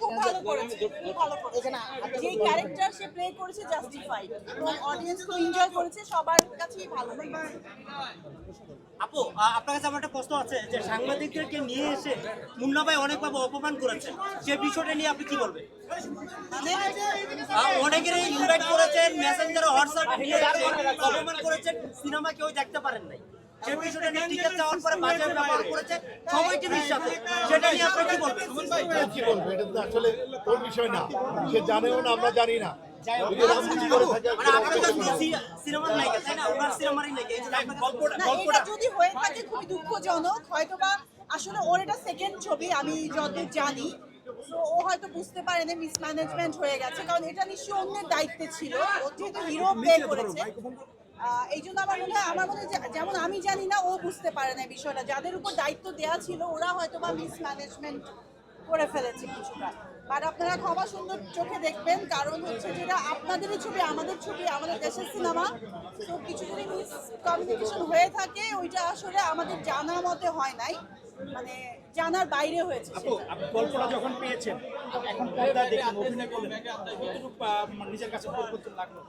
খুব ভালো করেছে, খুব ভালো করেছে। যে ক্যারেক্টার সে প্লে করেছে জাস্টিফাইড এবং অডিয়েন্স খুব এনজয় করেছে, সবার কাছেই ভালো লেগেছে। আপু, আপনার কাছে আমার একটা প্রশ্ন আছে যে সাংবাদিকদেরকে নিয়ে এসে মুন্না ভাই অনেকভাবে অপমান করেছেন, সে বিষয়টা নিয়ে আপনি কি বলবেন? মানে অনেকেরই ইনভাইট করেছেন, মেসেঞ্জারে হোয়াটসঅ্যাপ নিয়ে এসে অপমান করেছেন, সিনেমা কেউ দেখতে পারেন নাই, সে বিষয়টা নিয়ে টিকিট চাওয়ার পরে বাজে ব্যবহার করেছেন সবাই টিভির সাথে, সেটা নিয়ে আপনি কি বলবেন? কি বলবো, এটা তো আসলে ওর বিষয় না, সে জানেও না, আমরা জানি না। যদি রাজনীতি করে থাকে মানে আপনারা তো সিনেমার নায়িকা, তাই না? ওনার সিনেমারই নায়িকা, এই যে না, এটা যদি হয়ে থাকে খুবই দুঃখজনক। হয়তোবা আসলে ওর এটা সেকেন্ড ছবি আমি যতদূর জানি, তো ও হয়তো বুঝতে পারেনি মিসম্যানেজমেন্ট হয়ে গেছে, কারণ এটা নিশ্চয়ই অন্যের দায়িত্বে ছিল। ও যেহেতু হিরো প্লে করেছে, এই জন্য আমার মনে হয় যেমন আমি জানি না, ও বুঝতে পারে না বিষয়টা। যাদের উপর দায়িত্ব দেওয়া ছিল ওরা হয়তো বা মিসম্যানেজমেন্ট করে ফেলেছে কিছুটা। বাট আপনারা ক্ষমা সুন্দর চোখে দেখবেন, কারণ হচ্ছে যেটা আপনাদেরই ছবি, আমাদের দেশের সিনেমা। তো কিছু যদি মিসকমিউনিকেশন হয়ে থাকে, ওইটা আসলে আমাদের জানা মতে হয় নাই, মানে জানার বাইরে হয়েছে। আপু, আপনি গল্পটা যখন পেয়েছেন, এখন পর্দা দেখুন, অভিনয় করলেন, কতটুকু নিজের কাছে পরিবর্তন লাগলো?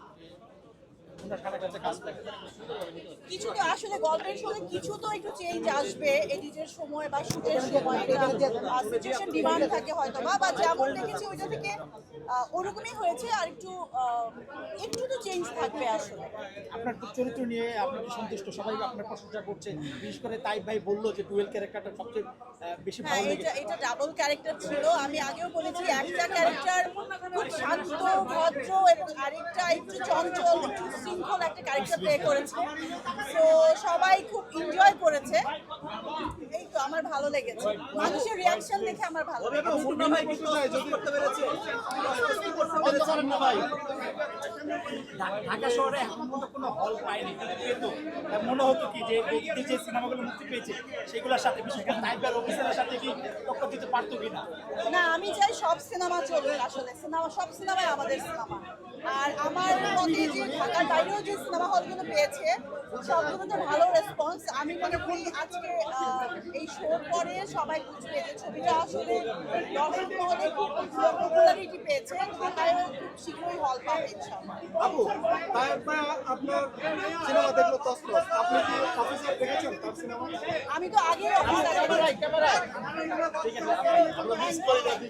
কিছু তো আসলে গল্পের সঙ্গে কিছু তো একটু চেঞ্জ আসবে, এডিটের সময় বা শুটের সময় সিচুয়েশন ডিমান্ড থাকে হয়তো বা যেমন দেখেছি ওইটা থেকে ওরকমই হয়েছে। আর একটু তো চেঞ্জ থাকবে আসলে। আপনার চরিত্র নিয়ে আপনি কি সন্তুষ্ট? সবাই আপনার প্রশংসা করছে, বিশেষ করে তাই ভাই বললো যে ডুয়েল ক্যারেক্টারটা সবচেয়ে বেশি ভালো লেগেছে। এটা ডাবল ক্যারেক্টার ছিল। আমি আগেও বলেছি একটা ক্যারেক্টার খুব শান্ত ভদ্র এবং আরেকটা একটু চঞ্চল একটু শৃঙ্খল একটা ক্যারেক্টার প্লে করেছে। তো সবাই খুব এনজয় করেছে, এই তো আমার ভালো লেগেছে। মানুষের রিয়াকশন দেখে আমার ভালো লেগেছে। ঢাকা শহরে এখন পর্যন্ত কোনো হল পায়নি, কিন্তু মনে হতো কি যে এই যে সিনেমাগুলো মুক্তি পেয়েছে সেগুলোর সাথে, বিশেষ করে নাইবার অফিসারের সাথে কি টক্কর দিতে পারতো কিনা? না, আমি চাই সব সিনেমা চলবে। আসলে সব সিনেমাই আমাদের সিনেমা। আর আমার মতে যে ঢাকার বাইরেও যে সিনেমা হলগুলো পেয়েছে সবগুলোতে ভালো রেসপন্স। আমি মনে করি আজকে এই শোর পরে সবাই বুঝবে যে ছবিটা আসলে দর্শক মহলে খুব পপুলারিটি পেয়েছে। ঢাকায়ও খুব শীঘ্রই হল পাবে ইনশাআল্লাহ। আপু, আপনার সিনেমা দেখলো তসনস, আপনি কি অফিসার দেখেছেন তার সিনেমা? আমি তো আগেই অফিসার ঠিক আছে, আমরা মিস করি না।